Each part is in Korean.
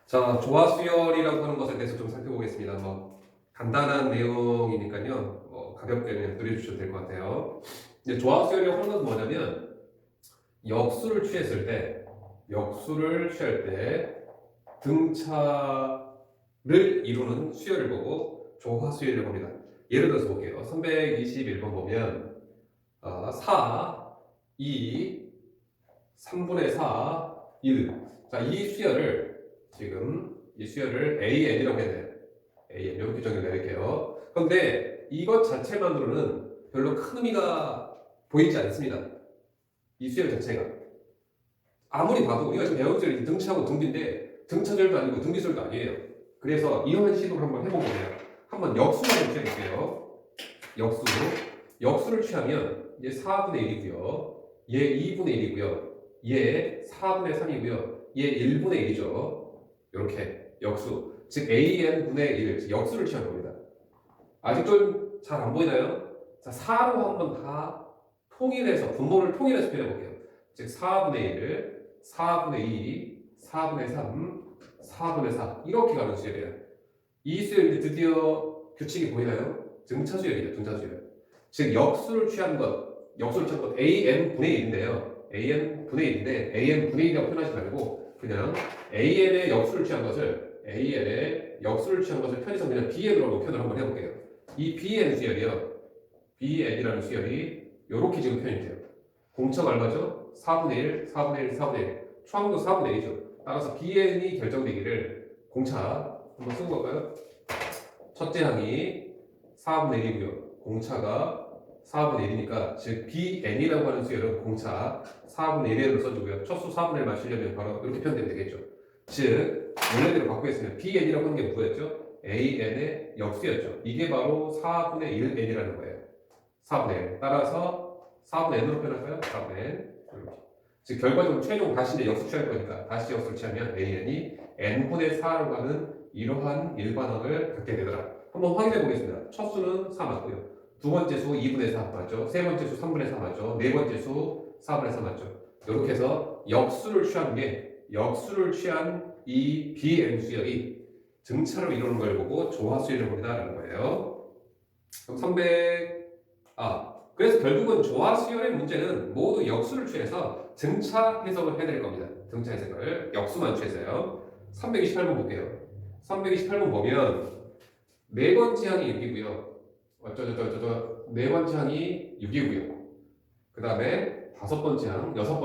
자, 조화수열이라고 하는 것에 대해서 좀 살펴보겠습니다. 간단한 내용이니까요. 가볍게 그냥 들려주셔도 될 것 같아요. 이제 조화수열이라고 하는 것은 뭐냐면 역수를 취할 때 등차를 이루는 수열을 보고 조화수열이라고 합니다. 예를 들어서 볼게요. 321번 보면 4, 2, 3분의 4, 1. 자, 이 수열을 AN이라고 해야 돼요. AN 이렇게 정의 내릴게요. 그런데 이것 자체만으로는 별로 큰 의미가 보이지 않습니다. 이 수열 자체가 아무리 봐도 우리가 지금 배운 수열이 등차하고 등비인데 등차절도 아니고 등비수열도 아니에요. 그래서 이런 시도를 한번 해보면 돼요. 한번 역수를 취해볼게요. 역수를 취하면 얘 4분의 1이고요. 얘 2분의 1이고요. 얘 4분의 3이고요. 얘 1분의 1이죠. 이렇게 역수, 즉 AN분의 1, 즉 역수를 취한 겁니다. 아직 좀 잘 안 보이나요? 자, 4로 한번 다 통일해서, 분모를 통일해서 표현해 볼게요. 즉 4분의 1, 4분의 2, 4분의 3, 4분의 4 이렇게 가는 수열이에요. 이 수열이 드디어 규칙이 보이나요? 등차수열이죠. 등차수열. 즉 역수를 취한 것 AN분의 1인데요. AN분의 1인데 AN분의 1이라고 표현하지 말고 그냥 AN의 역수를 취한 것을 편의상 그냥 BN으로 표현을 한번 해볼게요. 이 BN 수열이요. BN이라는 수열이 이렇게 지금 표현이 돼요. 공차가 얼마죠? 4분의 1, 4분의 1, 4분의 1. 초항도 4분의 1이죠. 따라서 BN이 결정되기를 공차 한번 쓰고 볼까요? 첫째 항이 4분의 1이고요. 공차가 4분의 1이니까 즉 BN이라고 하는 수열은 공차 4분의 1로 써주고요. 첫수 4분의 1만 쓰려면 바로 이렇게 표현되면 되겠죠. 즉 원래대로 바꾸겠으면 BN이라고 하는 게 뭐였죠? AN의 역수였죠. 이게 바로 4분의 1N이라는 거예요. 4분의 1. 따라서 4분의 N으로 표현할까요? 4분의 N. 이렇게. 즉 결과적으로 최종 다시 이제 역수 취할 거니까 다시 역수를 취하면 AN이 N분의 4로 가는 이러한 일반항을 갖게 되더라. 한번 확인해 보겠습니다. 첫 수는 4 맞고요. 두 번째 수 2분의 4 맞죠? 세 번째 수 3분의 4 맞죠? 네 번째 수 4분의 4 맞죠? 이렇게 해서 역수를 취한 이 BN 수열이 등차를 이루는 걸 보고 조화수열을 본다라는 거예요. 그럼 그래서 결국은 조화수열의 문제는 모두 역수를 취해서 등차 해석을 해야 될 겁니다. 등차 해석을 역수만 취해서요. 328번 볼게요. 328번 보면 네 번째 항이 6이고요. 네 번째 항이 6이고요. 그 다음에 다섯 번째 항, 여섯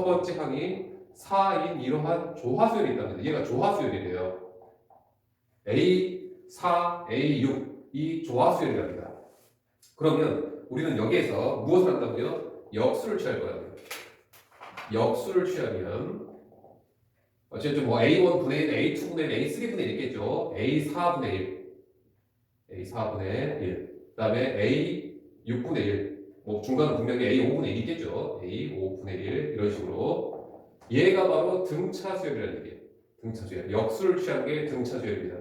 번째 항이 4인 이러한 조화수열이 있답니다. 얘가 조화수열이래요. A4, A6 이 조화수열이랍니다. 그러면 우리는 여기에서 무엇을 한다고요? 역수를 취할 거라고요. 역수를 취하면 어쨌든 A1분의 1, A2분의 1, A3분의 1 있겠죠. A4분의 1, 그 다음에 A6분의 1, 중간은 분명히 A5분의 1 있겠죠. A5분의 1 이런 식으로 얘가 바로 등차수열이라는 얘기예요. 등차수열. 역수를 취한 게 등차수열입니다.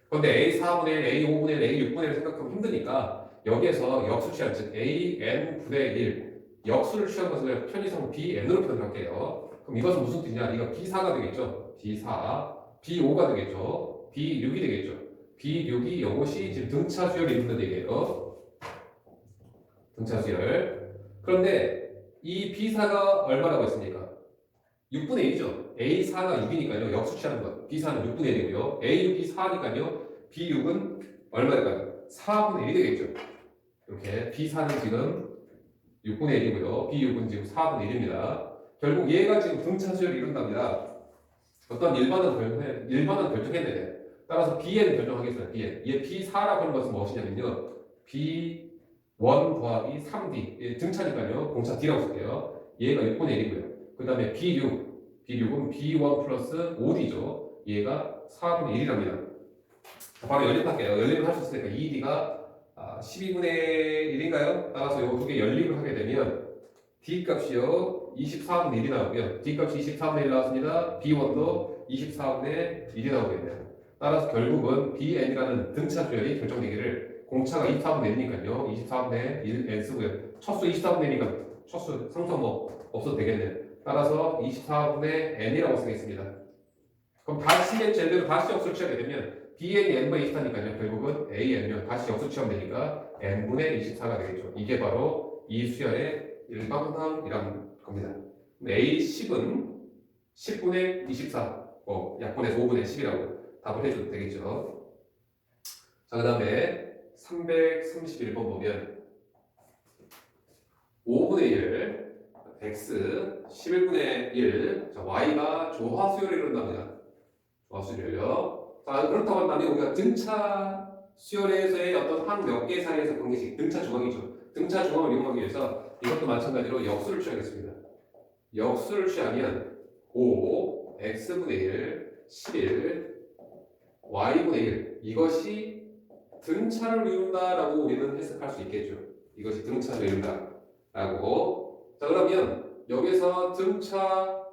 그런데 A4분의 1, A5분의 1, A6분의 1 생각하면 힘드니까 여기에서 역수 취한 즉 AN분의 1 역수를 취한 것을 편의상 BN으로 표현할게요. 그럼 이것은 무슨 뜻이냐? 이거 B4가 되겠죠. B4, B5가 되겠죠. B6이 되겠죠. B6이 이것이 지금 등차수열이 이룬다는 얘기예요. 등차수열. 그런데 이 B4가 얼마라고 했습니까? 6분의 1이죠. A4가 6이니까요. 역수 취하는 것. B4는 6분의 1이고요. A6이 4니까요. B6은 얼마일까요? 4분의 1이 되겠죠. 이렇게 B4는 지금 6분의 1이고요. B6은 지금 4분의 1입니다. 결국 얘가 지금 등차수열을 이룬답니다. 어떤 일반은 결정해야 돼요. 따라서 BN 결정하겠습니다. BN. 얘 B4라고 하는 것은 무엇이냐면요. B1 더하기 3D. 등차니까요. 공차 D라고 쓸게요. 얘가 6분의 1이고요. 그 다음에 B6은 B1 플러스 5D죠. 얘가 4분의 1이랍니다. 바로 연립할게요. 연립을 할 수 있으니까 2D가 12분의 1인가요? 따라서 이 두 개 연립을 하게 되면 D 값이요 24분의 1이 나오고요. D 값이 24분의 1 나왔습니다. B1도 24분의 1이 나오겠네요. 따라서 결국은 BN이라는 등차 조열이 결정되기를 공차가 24분의 1이니까요. 24분의 1N 쓰고요. 첫수 24분의 1이니까 첫수 상수 없어도 되겠네요. 따라서 24분의 N이라고 쓰겠습니다. 그럼 다시 제대로 다시 역수를 취하게 되면 bn이 n분의 24니까요. 결국은 an은 다시 역수 취하면 되니까 n분의 24가 되겠죠. 이게 바로 이 수열의 일반항이라는 겁니다. a10은 10분의 24, 약분해서 5분의 10이라고 답을 해줘도 되겠죠. 자, 그 다음에 331번 보면 5분의 1, x 11분의 1, 자, y가 조화수열을 이룬답니다. 조화수열이요. 자, 그렇다고 한다면 우리가 등차 수열에서의 어떤 한 몇 개 사이에서 관계식, 등차 중앙이죠. 등차 중앙을 이용하기 위해서 이것도 마찬가지로 역수를 취하겠습니다. 역수를 취하면 5, x분의 1, 11, y분의 1 이것이 등차를 이룬다라고 우리는 해석할 수 있겠죠. 이것이 등차를 이룬다라고. 자, 그러면 여기서 등차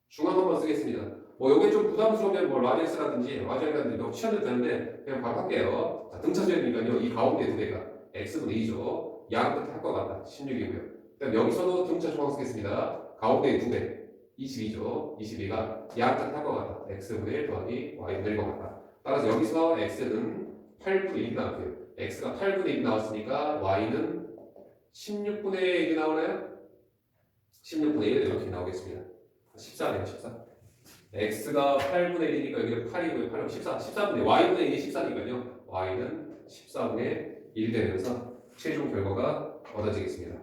중앙 한번 쓰겠습니다. 여기 좀 부담스러우면 라디우스라든지 와전이라든지 몇 취하면 되는데 그냥 바로 할게요. 자, 등차 수열이니까요. 이 가운데 두 개가 x분의 2죠. 양 끝에 합과 같다. 16이고요. 그다음 여기서도 등차 중앙 쓰겠습니다. 가운데 두 배. 22죠. 22가 양 끝에 합과 같다. x분의 1 더하기 y분의 1과 같다. 따라서 여기서 x는 8분의 1이 나왔고요. x가 8분의 1이 나왔으니까 y는 16분의 1이 나오나요? 16분의 1 이렇게 나오겠습니다. 14네요. 14. x가 8분의 1이니까 여기는 8이고요. 8이면 14. 14분의 y분의 1이 14니까요. y는 14분의 1 되면서 최종 결과가 얻어지겠습니다.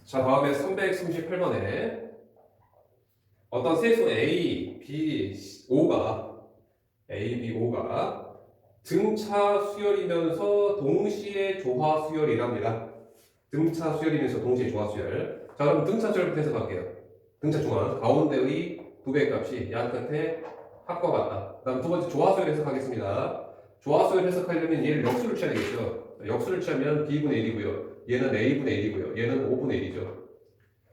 자, 다음에 338번에 어떤 세수 A, B, O가 등차 수열이면서 동시에 조화 수열이랍니다. 등차 수열이면서 동시에 조화 수열. 자, 그럼 등차 수열부터 해석할게요. 등차 중앙 가운데의 두 배의 값이 양 끝에 합과 같다. 그다음 두 번째 조화 수열 해석하겠습니다. 조화 수열 해석하려면 얘를 역수를 취해야 되겠죠. 역수를 취하면 b분의 1이고요. 얘는 a분의 1이고요. 얘는 5분의 1이죠.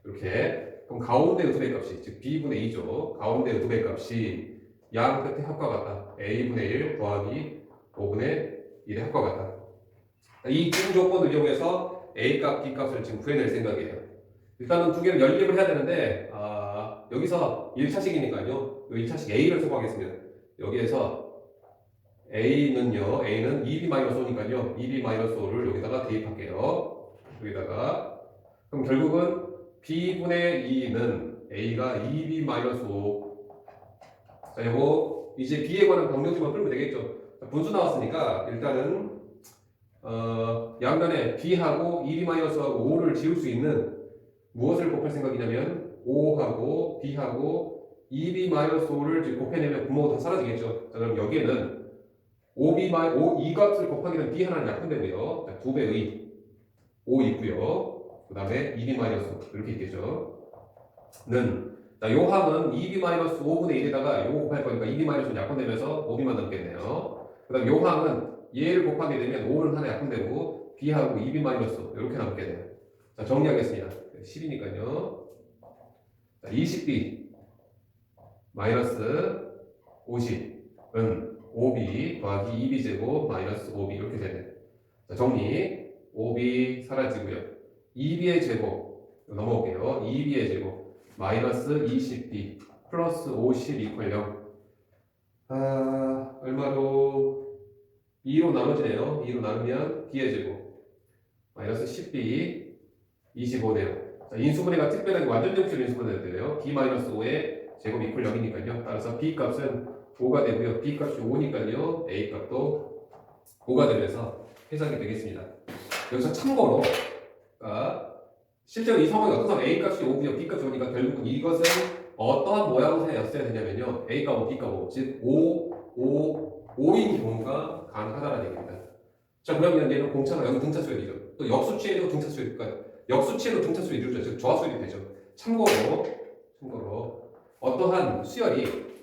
이렇게. 그럼 가운데의 두 배의 값이 즉 b분의 2죠. 가운데의 두 배의 값이 양 끝에 합과 같다. a분의 1 더하기 5분의 1의 합과 같다. 이 두 조건을 이용해서 A값, B값을 지금 구해낼 생각이에요. 일단은 두 개를 연립을 해야 되는데 여기서 1차식이니까요. 1차식 A를 수고하겠습니다. 여기에서 A는 2B-5니까요. 2B-5를 여기다가 대입할게요. 여기다가 그럼 결국은 B분의 2는 A가 2B-5. 자, 요거 이제 B에 관한 방정식만 풀면 되겠죠. 자, 분수 나왔으니까 일단은 양면에 b하고 2b-하고 5를 지울 수 있는 무엇을 곱할 생각이냐면 5하고 b하고 2b-5를 곱해내면 분모가 다 사라지겠죠. 자, 그럼 여기에는 5b-5 이 값을 곱하게 되면 b 하나는 약분되고요. 자, 2배의 5 있고요. 그 다음에 2b- 이렇게 있겠죠. 자, 요 항은 2b-5분의 1에다가 요거 곱할 거니까 2b-는 약분되면서 5b만 남겠네요. 그 다음 요 항은 얘를 곱하게 되면 5는 하나 약분되고 b하고 2b- 이렇게 남게 돼요. 자, 정리하겠습니다. 10이니까요. 자, 20b 마이너스 50은 5b 더하기 2b 제곱 마이너스 5b 이렇게 되네요. 자, 정리. 5b 사라지고요. 2b의 제곱 넘어올게요. 2b의 제곱 마이너스 20b 플러스 50 이퀄 0. 얼마로 2로 나눠지네요. 2로 나누면 b의 제곱 마이너스 10b 25네요. 자, 인수분해가 특별하게 완전 정치로 인수분해가 되네요. b-5의 제곱 이퀄 0이니까요. 따라서 b 값은 5가 되고요. b 값이 5니까요. a 값도 5가 되면서 해석이 되겠습니다. 여기서 참고로 실제로 이 상황이 어떤 상황 a 값이 5고요. b 값이 5니까 결국은 이것은 어떠한 모양새였어야 되냐면요. a 값 5, b 값 5, 즉 5인 경우가 가능하다는 얘기입니다. 자, 그러면 얘는 공차가 여기 등차 수열이죠. 또 역수 취해도 등차 수열, 그러니까 역수 취해도 등차 수열이 이루어져, 즉 조화 수열이 되죠. 참고로 어떠한 수열이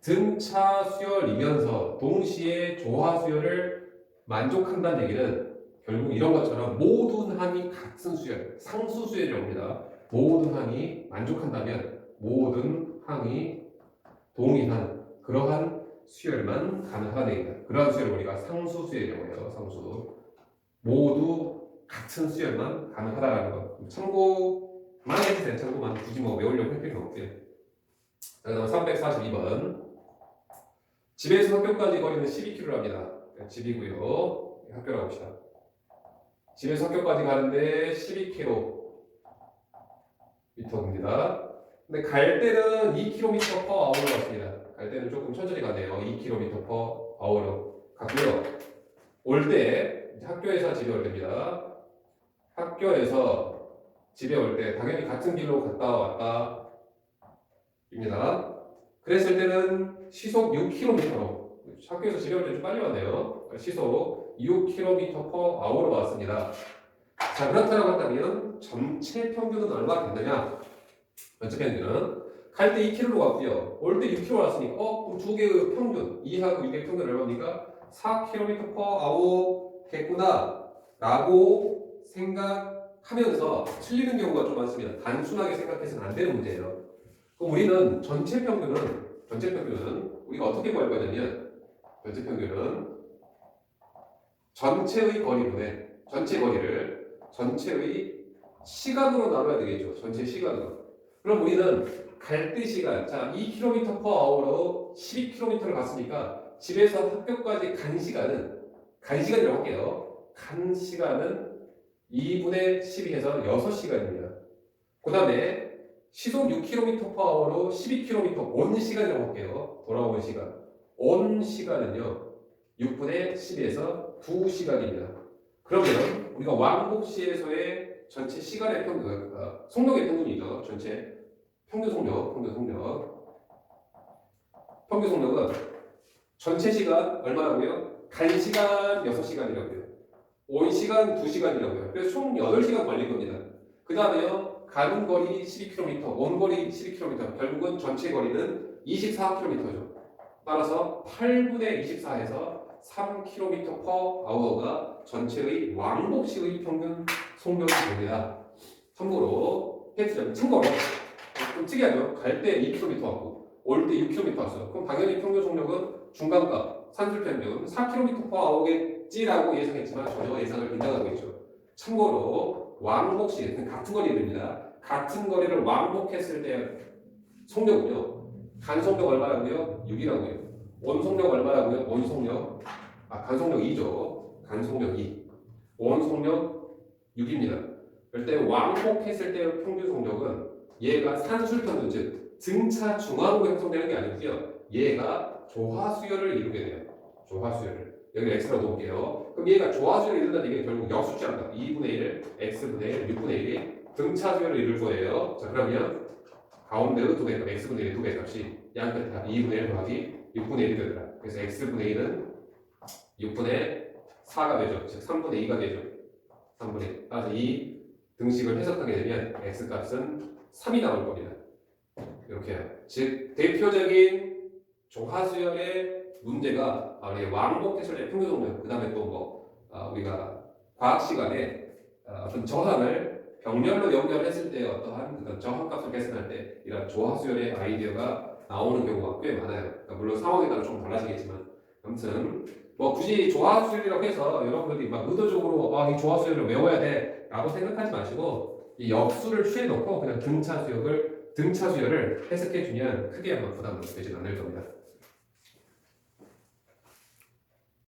등차 수열이면서 동시에 조화 수열을 만족한다는 얘기는 결국 이런 것처럼 모든 항이 같은 수열, 상수 수열이라고 합니다. 모든 항이 만족한다면 모든 항이 동일한 그러한 수열만 가능하다는 얘기다. 그러한 수열을 우리가 상수 수열이라고 해요. 상수. 모두 같은 수열만 가능하다는 것. 참고로 그만 해주세요. 참고만 굳이 뭐 외우려고 할 필요는 없고요. 자, 그다음 342번. 집에서 학교까지 거리는 12km랍니다. 집이고요. 학교라고 합시다. 집에서 학교까지 가는데 12km입니다. 근데 갈 때는 2km/h로 갔습니다. 갈 때는 조금 천천히 가네요. 2km/h로 갔고요. 올 때 학교에서 집에 올 때입니다. 학교에서 집에 올 때 당연히 같은 길로 갔다 왔다 입니다. 그랬을 때는 시속 6km로 학교에서 집에 올 때 좀 빨리 왔네요. 시속 6km/h로 왔습니다. 자, 그렇다고 한다면 전체 평균은 얼마나 됐느냐? 전체 평균은 갈 때 2km로 왔고요. 올 때 6km 왔으니까 그럼 두 개의 평균 2하고 6개의 평균 얼마입니까? 4km/h 겠구나 라고 생각하면서 틀리는 경우가 좀 많습니다. 단순하게 생각해서는 안 되는 문제예요. 그럼 우리는 전체 평균은 우리가 어떻게 구할 거냐면 전체 평균은 전체의 거리분의 전체 거리를 전체의 시간으로 나눠야 되겠죠. 전체 시간으로. 그럼 우리는 갈 때 시간, 자 2km/h로 12km를 갔으니까 집에서 학교까지 간 시간이라고 할게요. 간 시간은 2분의 12해서 6시간입니다. 그 다음에 시속 6km/h로 12km 온 시간이라고 할게요. 돌아온 시간. 온 시간은요. 6분의 12에서 2시간입니다. 그러면 우리가 왕복시에서의 전체 시간의 평균, 속력의 평균이죠. 전체 평균 속력은 전체 시간 얼마라고요? 간 시간 6시간이라고요. 온 시간 2시간이라고요. 그래서 총 8시간 걸릴 겁니다. 그 다음에요. 가는 거리 12km, 온 거리 12km. 결국은 전체 거리는 24km죠. 따라서 8분의 24에서 3km/h가 전체의 왕복시의 평균 속력이 됩니다. 참고로 좀 특이하죠. 갈 때 2km 왔고 올 때 6km 왔어요. 그럼 당연히 평균 속력은 중간값, 산술 평균 4km/h겠지라고 예상했지만 전혀 예상을 빗나가고 있죠. 참고로 왕복시 같은 거리입니다. 같은 거리를 왕복했을 때 속력은요. 간 속력 얼마라고요? 6이라고요. 온 속력 얼마라고요? 온 속력 간 속력 2죠. 간 속력 2. 온 속력 6입니다. 그럴 때 왕복했을 때의 평균 속력은 얘가 산술 평균 즉 등차 중앙으로 형성되는 게 아니고요. 얘가 조화수열을 이루게 돼요. 조화수열을. 여기 x라고 놓을게요. 그럼 얘가 조화수열을 이룬다는 얘기는 결국 역수치합니다. 2분의 1, x분의 1, 6분의 1이 등차수열을 이룰 거예요. 자, 그러면 가운데의 두 배, x분의 1의 두 배 값이 양끝 다 2분의 1 더하기 6분의 1이 되더라. 그래서 x분의 1은 6분의 4가 되죠. 즉 3분의 2가 되죠. 3분의 1. 따라서 이 등식을 해석하게 되면 x값은 3이 나올 겁니다. 이렇게요. 즉 대표적인 조화수열의 문제가 왕복해설의 평균 속력, 그 다음에 또 우리가 과학 시간에 어떤 저항을 병렬로 연결했을 때 어떠한 그런 저항값을 계산할 때 이런 조화수열의 아이디어가 나오는 경우가 꽤 많아요. 그러니까 물론 상황에 따라 조금 달라지겠지만 아무튼 뭐 굳이 조화수열이라고 해서 여러분들이 막 의도적으로 이 조화수열을 외워야 돼라고 생각하지 마시고 이 역수를 취해놓고 그냥 등차수열을 해석해주면 크게 아마 부담은 되지 않을 겁니다.